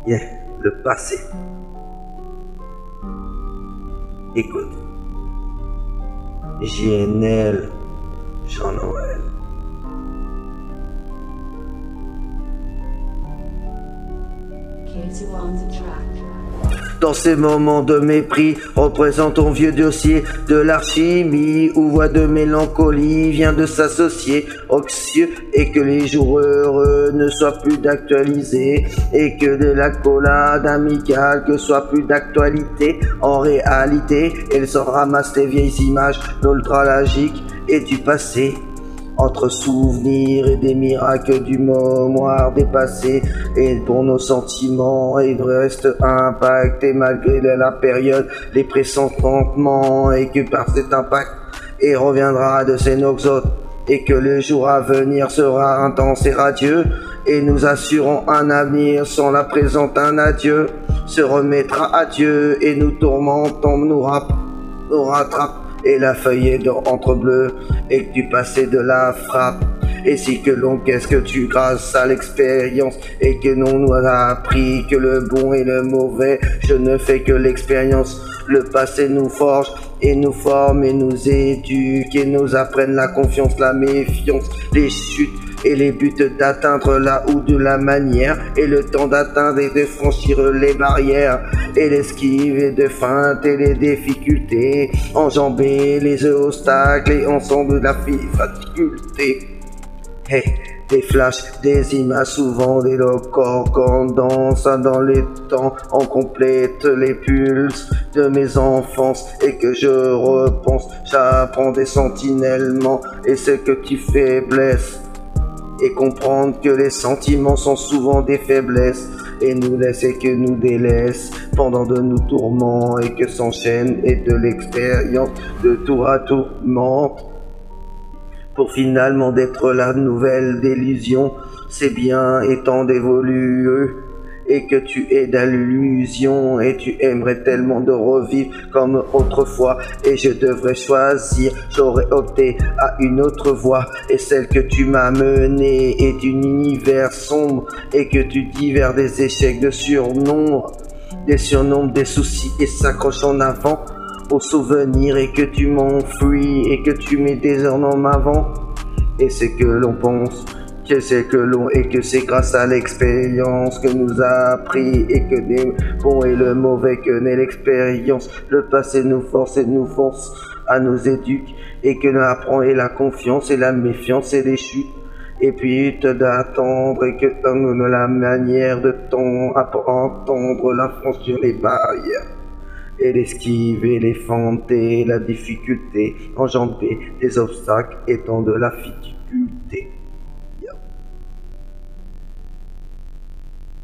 Bien, le passé. Écoute. JNL, Jean-Noël. Dans ces moments de mépris, représente ton vieux dossier de l'alchimie, où voix de mélancolie vient de s'associer anxieux, et que les jours heureux ne soient plus d'actualiser, et que de l'accolade amicale que soit plus d'actualité. En réalité, elles s'en ramassent les vieilles images nostalgiques et du passé. Entre souvenirs et des miracles du mémoire dépassé, et pour nos sentiments, ils restent impactés malgré la période, les pressentiments, et que par cet impact, et reviendra de ces noxotes, et que le jour à venir sera intense et radieux, et nous assurons un avenir sans la présente un adieu, se remettra à Dieu, et nous tourmentons, nous rattrape. Et la feuille entre bleu, et que du passé de la frappe. Et si que l'on qu'est-ce que tu grâce à l'expérience, et que l'on nous a appris que le bon et le mauvais, je ne fais que l'expérience. Le passé nous forge et nous forme et nous éduque et nous apprennent la confiance, la méfiance, les chutes et les buts d'atteindre là ou de la manière, et le temps d'atteindre et de franchir les barrières, et l'esquive et de feinte et les difficultés, enjamber les obstacles et ensemble la difficulté. Hey, des flashs, des images souvent des corps qu'on danse dans les temps, on complète les pulses de mes enfances, et que je repense, j'apprends des sentinellement, et ce que tu faiblesse. Et comprendre que les sentiments sont souvent des faiblesses, et nous laissent et que nous délaissent pendant de nos tourments, et que s'enchaînent et de l'expérience de tour à tour mentent, pour finalement d'être la nouvelle délusion. C'est bien étant d'évoluer, et que tu es d'illusion, et tu aimerais tellement de revivre comme autrefois, et je devrais choisir, j'aurais opté à une autre voie, et celle que tu m'as menée est un univers sombre, et que tu divers des échecs de surnombre, des soucis, et s'accroche en avant aux souvenirs, et que tu m'enfuis, et que tu mets des heures en avant, et c'est que l'on pense que c'est que l'on, et que c'est grâce à l'expérience que nous a appris, et que des bons et le mauvais que n'est l'expérience. Le passé nous force et nous force à nous éduquer, et que nous apprend et la confiance et la méfiance et les chutes. Et puis d'attendre, et que donne la manière de temps à entendre la franchir les barrières, et l'esquiver, les fenter, la difficulté, enjamber des obstacles étant de la figure.